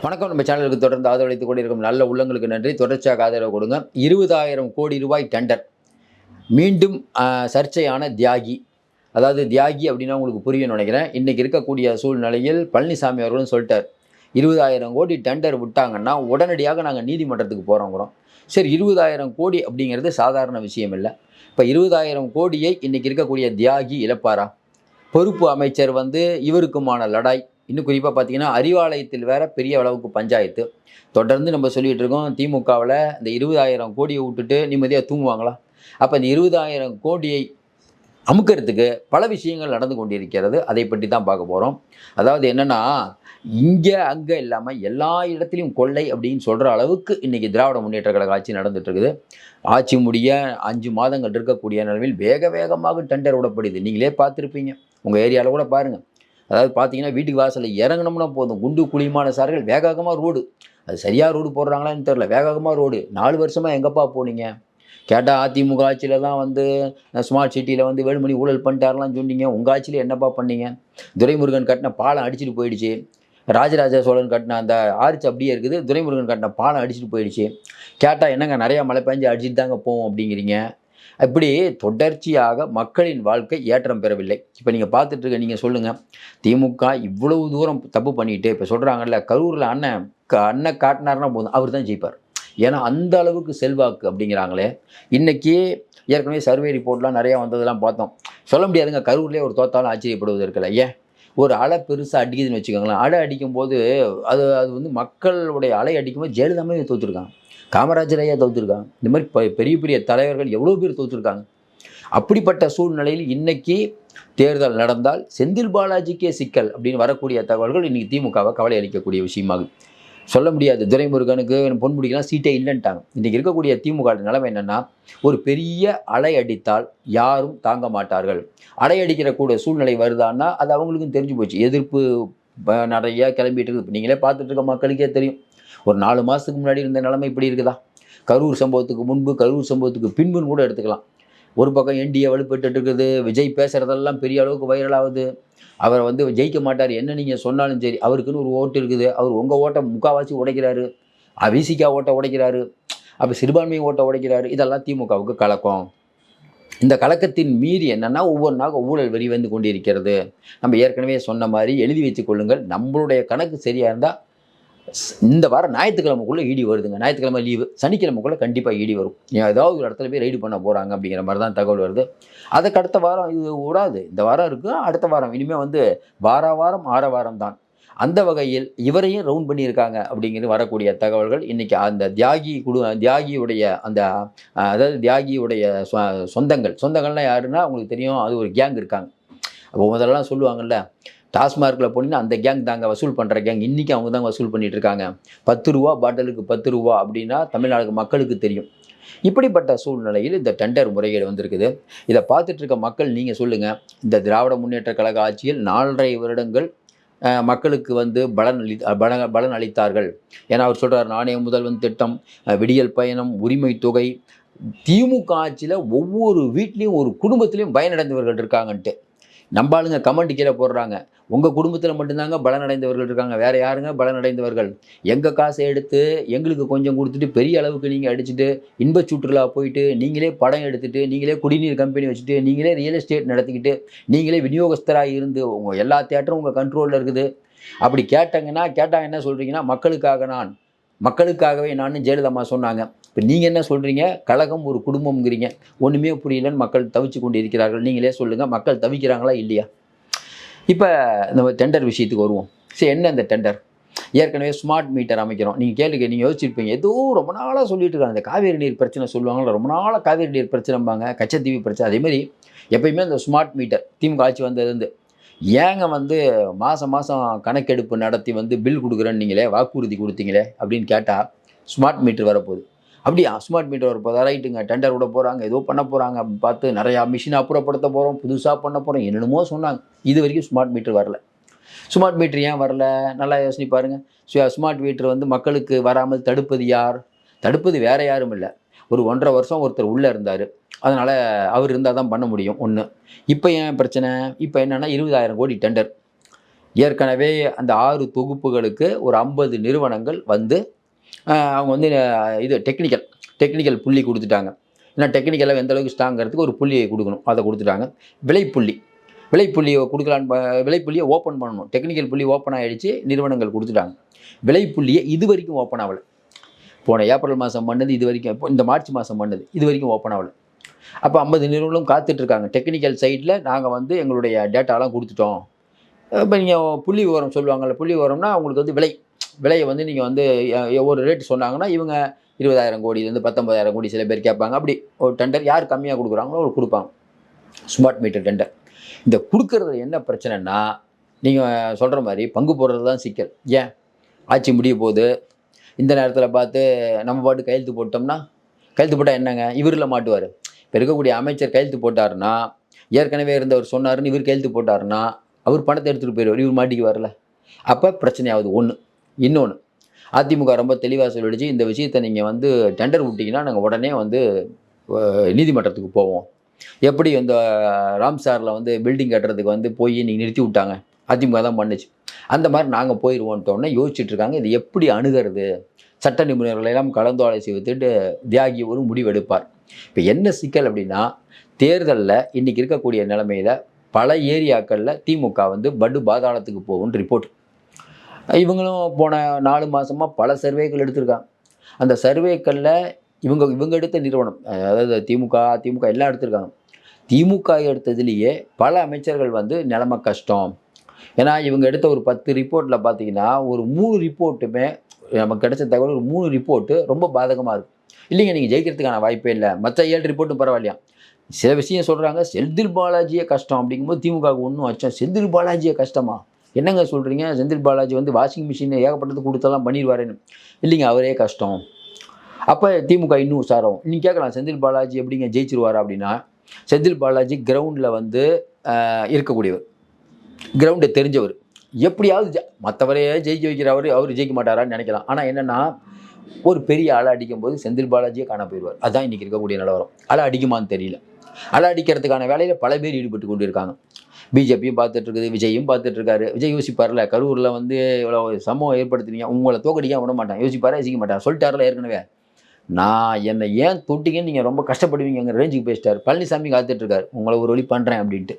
வணக்கம். நம்ம சேனலுக்கு தொடர்ந்து ஆதரவளித்துக் கொண்டிருக்கும் நல்ல உள்ளங்களுக்கு நன்றி. தொடர்ச்சியாக ஆதரவு கொடுங்க. 20,000 கோடி ரூபாய் டெண்டர். மீண்டும் சர்ச்சையான தியாகி. அதாவது தியாகி அப்படின்னா உங்களுக்கு புரியும்னு நினைக்கிறேன். இன்னைக்கு இருக்கக்கூடிய சூழ்நிலையில் பழனிசாமி அவர்களும் சொல்லிட்டார். 20,000 கோடி டெண்டர் விட்டாங்கன்னா, உடனடியாக நாங்க நீதிமன்றத்துக்கு போறோங்கிறோம். சரி, 20,000 கோடி அப்படிங்கிறது சாதாரண விஷயம் இல்ல. இப்ப 20,000 கோடியை இன்னைக்கு இருக்கக்கூடிய தியாகி இழப்பாரா? பொறுப்பு அமைச்சர் இவருக்குமான லடாய். இன்னும் குறிப்பா பார்த்தீங்கன்னா, அறிவாலயத்தில் வேற பெரிய அளவுக்கு பஞ்சாயத்து. தொடர்ந்து நம்ம சொல்லிட்டு இருக்கோம், திமுகவுல இந்த 20,000 கோடிய வுட்டுட்டு நிம்மதியா தூங்குவாங்களா? அப்ப இந்த 20,000 கோடியை அமுக்குறதுக்கு பல விஷயங்கள் நடந்து கொண்டிருக்கிறது. அதை பற்றி தான் பார்க்க போறோம். அதாவது என்னன்னா, இங்க, அங்க இல்லாம எல்லா இடத்திலும் கொள்ளை அப்படின்னு சொல்ற அளவுக்கு இன்னைக்கு திராவிட முன்னேற்ற கழக ஆட்சி நடந்துட்டு இருக்குது. ஆட்சி முடிய 5 மாதங்கள் இருக்கக்கூடிய நிலவில் வேக வேகமாக டெண்டர் விடப்படுது. நீங்களே பார்த்திருப்பீங்க. உங்க ஏரியால கூட பாருங்க. அதாவது பார்த்தீங்கன்னா, வீட்டுக்கு வாசல்ல இறங்குனோம்னா போதும், குண்டு குழியுமான சார்கள் வேக வேகமா ரோடு. அது சரியா ரோடு போடுறாங்களான்னு தெரியல. வேக வேகமா ரோடு. 4 வருஷமா எங்கப்பா போனீங்க? கேட்டா அதிமுக ஆட்சியில தான் ஸ்மார்ட் சிட்டியில வேலுமணி ஊழல் பண்ணிட்டாருலாம் சொன்னீங்க. உங்க ஆட்சியில என்னப்பா பண்ணீங்க? துரைமுருகன் கட்டின பாலம் அடிச்சுட்டு போயிடுச்சு. ராஜராஜ சோழன் கட்டின அந்த ஆர்ச் அப்படியே இருக்குது. துரைமுருகன் கட்டின பாலம் அடிச்சுட்டு போயிடுச்சு. கேட்டா என்னங்க நெறைய மழை பெஞ்சு அடிச்சுட்டு தாங்க போவும் அப்படிங்கிறீங்க. இப்படி தொடர்ச்சியாக மக்களின் வாழ்க்கை ஏற்றம் பெறவில்லை. இப்ப நீங்க பார்த்துட்டு இருக்க நீங்க சொல்லுங்க. திமுக இவ்வளவு தூரம் தப்பு பண்ணிட்டு இப்ப சொல்றாங்கல்ல, கரூர்ல அண்ணன் காட்டினாருன்னா போதும், அவர் தான் ஜெயிப்பார். ஏன்னா அந்த அளவுக்கு செல்வாக்கு அப்படிங்கிறாங்களே. இன்னைக்கு ஏற்கனவே சர்வே ரிப்போர்ட்லாம் நிறைய வந்ததெல்லாம் பார்த்தோம். சொல்ல முடியாதுங்க, கரூர்லயே ஒரு தோத்தாலும் ஆச்சரியப்படுவது இருக்குல்ல. ஏன்? ஒரு அலை பெருசா அடிக்குதுன்னு வச்சுக்கோங்களேன். அலை அடிக்கும்போது அது அது மக்களுடைய அலை அடிக்கும்போது ஜெயலலிதாவே தோத்துருக்காங்க. காமராஜர் ஐயா தோத்துருக்காங்க. இந்த மாதிரி பெரிய பெரிய தலைவர்கள் எவ்வளோ பேர் தோத்துருக்காங்க. அப்படிப்பட்ட சூழ்நிலையில் இன்னைக்கு தேர்தல் நடந்தால் செந்தில் பாலாஜிக்கே சிக்கல் அப்படின்னு வரக்கூடிய தகவல்கள் இன்னைக்கு திமுகவை கவலை அளிக்கக்கூடிய விஷயமாகுது. சொல்ல முடியாது. துரைமுருகனுக்கு பொன்முடிக்கெல்லாம் சீட்டே இல்லைன்ட்டாங்க. இன்னைக்கு இருக்கக்கூடிய திமுக நிலைமை என்னன்னா, ஒரு பெரிய அலை அடித்தால் யாரும் தாங்க மாட்டார்கள். அலை அடிக்கிற கூட சூழ்நிலை வருதான்னா அது அவங்களுக்கும் தெரிஞ்சு போச்சு. எதிர்ப்பு நிறைய கிளம்பிட்டு இருக்குது. நீங்களே பார்த்துட்டு இருக்க மக்களுக்கே தெரியும். ஒரு 4 மாசத்துக்கு முன்னாடி இருந்த நிலைமை இப்படி இருக்குதா? கரூர் சம்பவத்துக்கு முன்பு, கரூர் சம்பவத்துக்கு பின்புன்னு கூட எடுத்துக்கலாம். ஒரு பக்கம் என்டிஏ வலுப்பெற்றுட்டு இருக்குது. விஜய் பேசுறதெல்லாம் பெரிய அளவுக்கு வைரல் ஆகுது. அவர் ஜெயிக்க மாட்டார். என்ன நீங்க சொன்னாலும் சரி, அவருக்குன்னு ஒரு ஓட்டு இருக்குது. அவர் உங்க ஓட்ட முக்காவாசி உடைக்கிறாரு. விசிக ஓட்ட உடைக்கிறாரு. அப்ப சிறுபான்மை ஓட்ட உடைக்கிறாரு. இதெல்லாம் திமுகவுக்கு கலக்கம். இந்த கலக்கத்தின் மீறி என்னன்னா, ஒவ்வொரு நாளும் ஊழல் வெறி வந்து கொண்டிருக்கிறது. நம்ம ஏற்கனவே சொன்ன மாரி எழுதி வைத்துக் கொள்ளுங்கள். நம்மளுடைய கணக்கு சரியா இருந்தா இந்த வாரம் ஞாயிற்றுக்கிழமைக்குள்ள இடி வருதுங்க. ஞாயிற்றுக்கிழமை லீவு. சனிக்கிழமைக்குள்ள கண்டிப்பா இடி வரும். ஏதாவது ஒரு இடத்துல போய் ரெய்டு பண்ண போறாங்க அப்படிங்கிற மாரி தான் தகவல் வருது. அதுக்கு அடுத்த வாரம் இது விடாது. இந்த வாரம் இருக்கு. அடுத்த வாரம் இனிமே வாரம் ஆரவாரம் தான். அந்த வகையில் இவரையும் ரவுண்ட் பண்ணியிருக்காங்க அப்படிங்கிறது வரக்கூடிய தகவல்கள். இன்னைக்கு அந்த தியாகியுடைய அந்த அதாவது தியாகியுடைய சொந்தங்கள்னா யாருன்னா உங்களுக்கு தெரியும். அது ஒரு கேங் இருக்காங்க. அப்போ முதல்லலாம் சொல்லுவாங்கல்ல, டாஸ்மார்க்ல போனீங்கன்னா அந்த கேங் தாங்க வசூல் பண்ற கேங். இன்னைக்கு அவங்க தான் வசூல் பண்ணிட்டு இருக்காங்க. ரூ. 10 பாட்டிலுக்கு ரூ. 10 அப்படின்னா தமிழ்நாடு மக்களுக்கு தெரியும். இப்படிப்பட்ட சூழ்நிலையில் இந்த டெண்டர் முறைகேடு வந்திருக்குது. இதை பார்த்துட்டு இருக்க மக்கள் நீங்க சொல்லுங்க. இந்த திராவிட முன்னேற்ற கழக ஆட்சியில் 4.5 வருடங்கள் மக்களுக்கு பலன் அளித்தார்கள். ஏன்னா அவர் சொல்றாரு, நாணய முதல்வன் திட்டம், விடியல் பயணம், உரிமை தொகை. திமுக ஆட்சியில ஒவ்வொரு வீட்லயும் ஒரு குடும்பத்திலையும் பயனடைந்தவர்கள் இருக்காங்கன்ட்டு. நம்ம ஆளுங்க கமெண்ட் கீழே போடுறாங்க. உங்க குடும்பத்தில் மட்டும்தாங்க பலனடைந்தவர்கள் இருக்காங்க. வேற யாருங்க பலனடைந்தவர்கள்? எங்க காசை எடுத்து எங்களுக்கு கொஞ்சம் கொடுத்துட்டு பெரிய அளவுக்கு நீங்க அடிச்சுட்டு இன்ப சுற்றுலா போயிட்டு நீங்களே படம் எடுத்துட்டு நீங்களே குடிநீர் கம்பெனி வச்சுட்டு நீங்களே ரியல் எஸ்டேட் நடத்திக்கிட்டு நீங்களே விநியோகஸ்தராக இருந்து உங்க எல்லா தியேட்டரும் உங்க கண்ட்ரோல்ல இருக்குது. அப்படி கேட்டா என்ன சொல்றீங்கன்னா, மக்களுக்காகவே நான் ஜெயலலிதா சொன்னாங்க. இப்போ நீங்கள் என்ன சொல்கிறீங்க? கழகம் ஒரு குடும்பம்ங்கிறீங்க. ஒன்றுமே புரியலன்னு மக்கள் தவிச்சு கொண்டு இருக்கிறார்கள். நீங்களே சொல்லுங்கள், மக்கள் தவிக்கிறாங்களா இல்லையா? இப்போ நம்ம டெண்டர் விஷயத்துக்கு வருவோம். சரி, என்ன இந்த டெண்டர்? ஏற்கனவே ஸ்மார்ட் மீட்டர் அமைக்கிறோம். நீங்கள் யோசிச்சிருப்பீங்க. ஏதோ ரொம்ப நாளாக சொல்லிட்டு இருக்காங்க. இந்த காவேரி நீர் பிரச்சனை சொல்லுவாங்கள்ல, ரொம்ப நாளாக காவேரி நீர் பிரச்சனைம்பாங்க, கச்சத்தீவு பிரச்சனை. அதேமாதிரி எப்பயுமே இந்த ஸ்மார்ட் மீட்டர் திமுக ஆட்சி வந்ததுலேருந்து ஏங்க மாதம் மாதம் கணக்கெடுப்பு நடத்தி பில் கொடுக்குறேன்னு நீங்களே வாக்குறுதி கொடுத்தீங்களே அப்படின்னு கேட்டால் ஸ்மார்ட் மீட்டர் வரப்போகுது. அப்படியா? ஸ்மார்ட் மீட்டர் வரப்போதா? ரைட்டுங்க. டெண்டர் விட போகிறாங்க, ஏதோ பண்ண போகிறாங்க அப்படின்னு பார்த்து நிறையா மிஷின் அப்புறப்படுத்த போகிறோம், புதுசாக பண்ண போகிறோம், என்னென்னமோ சொன்னாங்க. இது வரைக்கும் ஸ்மார்ட் மீட்டர் வரல. ஸ்மார்ட் மீட்டர் ஏன் வரல? நல்லா யோசனை பாருங்கள். ஸ்மார்ட் மீட்டர் மக்களுக்கு வராமல் தடுப்பது யார்? தடுப்பது வேற யாரும் இல்லை. ஒரு 1.5 வருஷம் ஒருத்தர் உள்ளே இருந்தார். அதனால் அவர் இருந்தால் தான் பண்ண முடியும் ஒன்று. இப்போ ஏன் பிரச்சனை? இப்போ என்னென்னா 20,000 கோடி டெண்டர். ஏற்கனவே அந்த 6 தொகுப்புகளுக்கு ஒரு 50 நிறுவனங்கள் வந்து அவங்க வந்து இது டெக்னிக்கல் புள்ளி குடுத்துட்டாங்க. ஏன்னா டெக்னிக்கலா எந்த அளவுக்கு ஸ்ட்ராங்கிறதுக்கு ஒரு புள்ளியை குடுக்கணும். அத குடுத்துட்டாங்க. விலைப்புள்ளி விலைப்புள்ளிய குடுக்கலான்னு விலைப்புள்ளிய ஓப்பன் பண்ணணும். டெக்னிக்கல் புள்ளி ஓப்பன் ஆயிடுச்சு. நிறுவனங்கள் குடுத்துட்டாங்க. விலைப்புள்ளிய இதுவரைக்கும் ஓப்பன் ஆவல. போன ஏப்ரல் மாசம் பண்ணது இதுவரைக்கும் இப்போ இந்த மார்ச் மாசம் பண்ணது இதுவரைக்கும் ஓப்பன் ஆவல. அப்ப 50 நிறுவனங்களும் காத்துட்டு இருக்காங்க. டெக்னிக்கல் சைட்ல நாங்க வந்து எங்களுடைய டேட்டாலாம் குடுத்துட்டோம். இப்ப நீங்க புள்ளி விவரம் சொல்லுவாங்கல்ல. புள்ளி விவரம்னா உங்களுக்கு வந்து விலைய வந்து நீங்க வந்து ஒரு ரேட் சொன்னாங்கன்னா, இவங்க 20,000 கோடியிலேருந்து 19,000 கோடி சில பேர் கேட்பாங்க. அப்படி ஒரு டெண்டர் யார் கம்மியா குடுக்குறாங்களோ அவங்களுக்கு குடுப்பாங்க. Smart meter tender. இந்த குடுக்கறதுல என்ன பிரச்சனைன்னா, நீங்க சொல்ற மாரி பங்கு போடுறது தான் சிக்கல். ஏன்? ஆட்சி முடிய போது, இந்த நேரத்தில பார்த்து நம்ம பாட்டுக்கு கையெழுத்து போட்டோம்னா, கையெழுத்து போட்டா என்னங்க? இவருல மாட்டுவாரு. இப்ப இருக்கக்கூடிய அமைச்சர் கையெழுத்து போட்டாருன்னா, ஏற்கனவே இருந்தவர் சொன்னாருன்னு இவர் கையெழுத்து போட்டாருன்னா, அவர் பணத்த எடுத்துட்டு போயிருவாரு. இவர் மாட்டிக்குவார்ல. அப்ப பிரச்சனையாவுது ஒண்ணு. இன்னொன்னு, அதிமுக ரொம்ப தெளிவா சொல்லிடுச்சு, இந்த விஷயத்த நீங்க வந்து டெண்டர் விட்டீங்கன்னா, நாங்க உடனே வந்து நீதிமன்றத்துக்கு போவோம். எப்படி இந்த ராம்சார்ல வந்து பில்டிங் கட்டுறதுக்கு வந்து போய் நீங்க நிறுத்தி விட்டாங்க. அதிமுக தான் பண்ணுச்சு. அந்த மாரி நாங்க போயிருவோன்ட்டோனே யோசிச்சுட்டு இருக்காங்க. இத எப்படி அணுகுறது? சட்ட நிபுணர்களை எல்லாம் கலந்தாலோசி வித்துட்டு தியாகி ஒரு முடிவெடுப்பார். இப்ப என்ன சிக்கல் அப்படின்னா, தேர்தல்ல இன்னைக்கு இருக்கக்கூடிய நிலைமையில பல ஏரியாக்கள்ல திமுக வந்து படு பாதாளத்துக்கு போகும்னு ரிப்போர்ட். இவங்களும் போன 4 மாசமா பல சர்வேக்கள் எடுத்திருக்காங்க. அந்த சர்வேக்கள்ல இவங்க இவங்க எடுத்த நிறுவனம், அதாவது திமுக, அதிமுக எல்லாம் எடுத்திருக்காங்க. திமுக எடுத்ததிலேயே பல அமைச்சர்கள் வந்து நிலைமை கஷ்டம். ஏன்னா, இவங்க எடுத்த ஒரு 10 ரிப்போர்ட்ல பார்த்தீங்கன்னா, ஒரு 3 ரிப்போர்ட்டுமே நமக்கு கிடைச்ச தகவல் ஒரு 3 ரிப்போர்ட்டு ரொம்ப பாதகமா இருக்கு. இல்லைங்க நீங்க ஜெயிக்கிறதுக்கான வாய்ப்பே இல்ல. மத்த 7 ரிப்போர்ட்டும் பரவாயில்லையாம். சில விஷயம் சொல்றாங்க, செந்தில் பாலாஜியே கஷ்டம் அப்படிங்கும்போது திமுகவுக்கு ஒண்ணும் அச்சம். செந்தில் பாலாஜியே கஷ்டமா? என்னங்க சொல்றீங்க? செந்தில் பாலாஜி வந்து வாஷிங் மிஷின் ஏகப்பட்டது குடுத்தெல்லாம் பண்ணிருவாருன்னு. இல்லைங்க அவரே கஷ்டம். அப்ப திமுக இன்னும் உஷாராகும். நீங்க கேட்கலாம் செந்தில் பாலாஜி எப்படிங்க ஜெயிச்சிருவாரா அப்படின்னா, செந்தில் பாலாஜி கிரவுண்ட்ல வந்து இருக்கக்கூடியவர். கிரவுண்ட தெரிஞ்சவர். எப்படியாவது மத்தவரையே ஜெயிக்க வைக்கிறவரு, அவரு ஜெயிக்க மாட்டாரான்னு நெனைக்கலாம். ஆனா என்னன்னா, ஒரு பெரிய அலை அடிக்கும்போது செந்தில் பாலாஜியே காணாம போயிருவார். அதான் இன்னைக்கு இருக்கக்கூடிய நிலவரம். அலை அடிக்குமான்னு தெரியல. அலை அடிக்கிறதுக்கான வேலையில பல பேர் ஈடுபட்டு கொண்டு இருக்காங்க. பிஜேபியும் பார்த்துட்டு இருக்குது. விஜயும் பார்த்துட்டு இருக்காரு. விஜய் யோசிப்பார்ல, கரூர்ல வந்து இவ்வளவு சம்பவம் ஏற்படுத்தினீங்க. உங்கள தோக்கடிக்காம விட மாட்டான். யோசிப்பாரா? யோசிக்க மாட்டார். சொல்லிட்டார்ல ஏற்கனவே. என்ன ஏன் தொட்டீங்கன்னு நீங்க ரொம்ப கஷ்டப்படுவீங்கங்கிற ரேஞ்சுக்கு பேசிட்டாரு. பழனிசாமி காத்துட்டு இருக்காரு. உங்கள ஒரு வழி பண்றேன் அப்படின்ட்டு.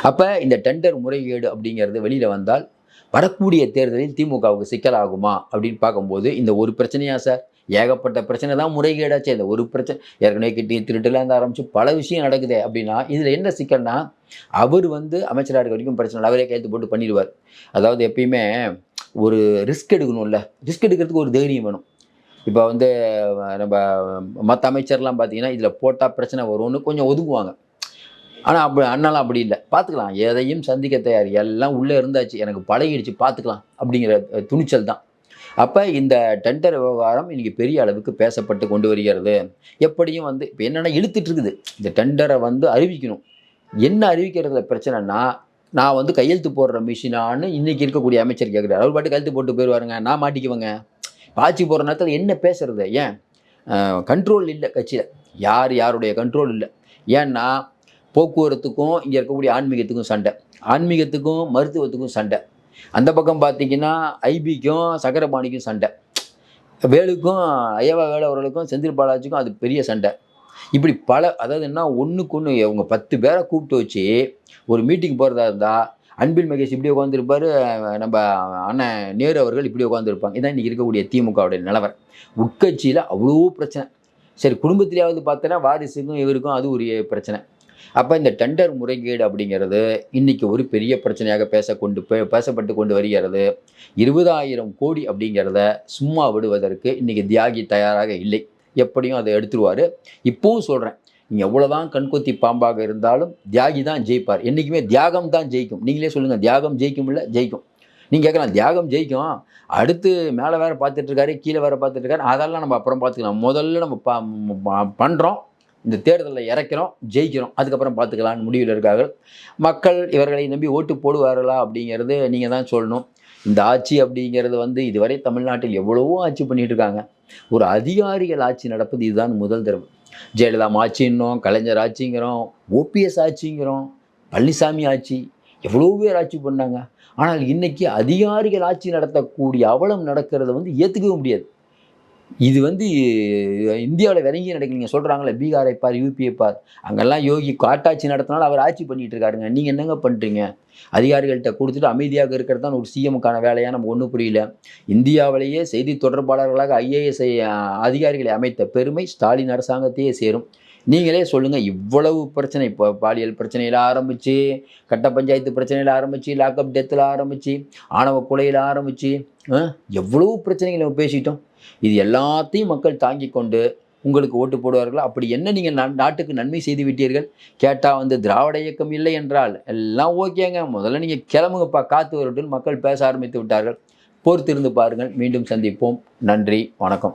அப்ப இந்த டெண்டர் முறைகேடு அப்படிங்கிறது வெளியில வந்தால், வரக்கூடிய தேர்தலில் திமுகவுக்கு சிக்கலாகுமா அப்படின்னு பார்க்கும்போது, இந்த ஒரு பிரச்சனையா சார்? ஏகப்பட்ட பிரச்சனை தான் முறைகேடாச்சே. இந்த ஒரு பிரச்சனை ஏற்கனவே கிட்னி திருட்டுலேருந்து ஆரம்பிச்சு பல விஷயம் நடக்குதே அப்படின்னா, இதுல என்ன சிக்கல்னா, அவர் வந்து அமைச்சரா இருக்க வரைக்கும் பிரச்சனை இல்ல. அவரே கையெழுத்து போட்டு பண்ணிருவார். அதாவது எப்பயுமே ஒரு ரிஸ்க் எடுக்கணும்ல. ரிஸ்க் எடுக்கிறதுக்கு ஒரு தைரியம் வேணும். இப்ப வந்து நம்ம மத்த அமைச்சர்லாம் பார்த்தீங்கன்னா, இதுல போட்டா பிரச்சனை வரும்னு கொஞ்சம் ஒதுங்குவாங்க. ஆனா அண்ணாலாம் அப்படி இல்ல. பார்த்துக்கலாம். எதையும் சந்திக்க தயார். எல்லாம் உள்ள இருந்தாச்சு. எனக்கு பழகிடுச்சு பார்த்துக்கலாம். அப்படிங்கிற துணிச்சல் தான். அப்ப இந்த டெண்டர் விவகாரம் இன்னைக்கு பெரிய அளவுக்கு பேசப்பட்டு கொண்டு வருகிறது. எப்படியும் வந்து இப்ப என்னன்னா இழுத்துட்டு இருக்குது. இந்த டெண்டர வந்து அறிவிக்கணும். என்ன அறிவிக்கிறதுல பிரச்சனைன்னா, நான் வந்து கையெழுத்து போடுற மிஷினான்னு இன்னைக்கு இருக்கக்கூடிய அமைச்சர் கேட்கிறாரு. அவர் பாட்டுக்கு கையெழுத்து போட்டு போயிருவாருங்க. நான் மாட்டிக்குவேங்க. ஆட்சி போடுற நேரத்துல என்ன பேசுறது? ஏன்? கண்ட்ரோல் இல்ல கட்சியில. யாருடைய கண்ட்ரோல் இல்ல. ஏன்னா போக்குவரத்துக்கும், இங்க இருக்கக்கூடிய ஆன்மீகத்துக்கும் சண்டை. ஆன்மீகத்துக்கும், மருத்துவத்துக்கும் சண்டை. அந்த பக்கம் பார்த்தீங்கன்னா, ஐபிக்கும், சக்கரபாணிக்கும் சண்டை. வேலுக்கும், ஐயவா வேலு அவர்களுக்கும், செந்தில் பாலாஜிக்கும் அது பெரிய சண்டை. இப்படி அதாவது என்ன ஒண்ணுக்கு ஒண்ணு இவங்க 10 பேர கூப்பிட்டு வச்சு, ஒரு மீட்டிங் போறதா இருந்தா, அன்பில் மகேஷ் இப்படி உட்கார்ந்திருப்பாரு. நம்ம அண்ணன் நேரு அவர்கள் இப்படி உட்கார்ந்திருப்பாங்க. இதான் இன்னைக்கு இருக்கக்கூடிய திமுகவுடைய நிலவரம். உட்கட்சியில அவ்வளோ பிரச்சனை. சரி குடும்பத்திலேயாவது பார்த்தோன்னா, வாரிசுக்கும் இவருக்கும் அது ஒரு பிரச்சனை. அப்ப இந்த டெண்டர் முறைகேடு அப்படிங்கிறது இன்னைக்கு ஒரு பெரிய பிரச்சனையாக பேசப்பட்டு கொண்டு வருகிறது. 20,000 கோடி அப்படிங்கிறத சும்மா விடுவதற்கு இன்னைக்கு தியாகி தயாராக இல்லை. எப்படியும் அதை எடுத்துருவாரு. இப்பவும் சொல்றேன். நீங்க எவ்வளவுதான் கண்கொத்தி பாம்பாக இருந்தாலும் தியாகி தான் ஜெயிப்பார். என்னைக்குமே தியாகம் தான் ஜெயிக்கும். நீங்களே சொல்லுங்க தியாகம் ஜெயிக்கும்ல? ஜெயிக்கும். நீங்க கேட்கலாம் தியாகம் ஜெயிக்கும். அடுத்து மேல வேற பார்த்துட்டு இருக்காரு, கீழ வேற பார்த்துட்டு இருக்காரு. அதெல்லாம் நம்ம அப்புறம் பார்த்துக்கலாம். முதல்ல நம்ம பண்றோம். இந்த தேர்தலில் இறக்கிறோம், ஜெயிக்கிறோம். அதுக்கப்புறம் பார்த்துக்கலாம்னு முடிவில் இருக்கார்கள். மக்கள் இவர்களை நம்பி ஓட்டு போடுவார்களா அப்படிங்கிறது நீங்க தான் சொல்லணும். இந்த ஆட்சி அப்படிங்கிறது வந்து இதுவரை தமிழ்நாட்டில் எவ்வளவோ ஆட்சி பண்ணிட்டு இருக்காங்க. ஒரு அதிகாரிகள் ஆட்சி நடப்பது இதுதான் முதல் தடவை. ஜெயலலிதா ஆட்சின்னோம், கலைஞர் ஆட்சிங்கிறோம், ஓபிஎஸ் ஆட்சிங்கிறோம், பழனிசாமி ஆட்சி. எவ்வளோ பேர் ஆட்சி பண்ணாங்க. ஆனால் இன்னைக்கு அதிகாரிகள் ஆட்சி நடத்தக்கூடிய அவலம் நடக்கிறத வந்து ஏற்றுக்கவே முடியாது. இது வந்து இந்தியாவில் விளங்கி நடக்கு. நீங்கள் சொல்கிறாங்களே பீகாரை பார், யூபியை பார், அங்கெல்லாம் யோகி காட்டாட்சி நடத்தினாலும் அவர் ஆட்சி பண்ணிட்டு இருக்காருங்க. நீங்கள் என்னங்க பண்ணுறீங்க? அதிகாரிகள்கிட்ட கொடுத்துட்டு அமைதியாக இருக்கிறது தான் ஒரு சிஎம்முக்கான வேலையாக நமக்கு ஒன்றும் புரியல. இந்தியாவிலேயே செய்தி தொடர்பாளர்களாக ஐஏஎஸ் அதிகாரிகளை அமைத்த பெருமை ஸ்டாலின் அரசாங்கத்தையே சேரும். நீங்களே சொல்லுங்கள், இவ்வளவு பிரச்சனை இப்போ பாலியல் பிரச்சனையில் ஆரம்பித்து, கட்ட பஞ்சாயத்து பிரச்சனையில் ஆரம்பித்து, லாக்அப் டெத்தில் ஆரம்பித்து, ஆணவ கொலையில் ஆரம்பித்து, எவ்வளவு பிரச்சனைகள் நம்ம பேசிட்டோம். இது எல்லாத்தையும் மக்கள் தாங்கிக் கொண்டு உங்களுக்கு ஓட்டு போடுவார்களா? அப்படி என்ன நீங்கள் நாட்டுக்கு நன்மை செய்து விட்டீர்கள்? கேட்டால் வந்து திராவிட இயக்கம் இல்லை என்றால் எல்லாம் ஓகேங்க, முதல்ல நீங்கள் கிளம்புங்கப்பா காத்து வரட்டும்னு மக்கள் பேச ஆரம்பித்து விட்டார்கள். பொறுத்திருந்து பாருங்கள். மீண்டும் சந்திப்போம். நன்றி, வணக்கம்.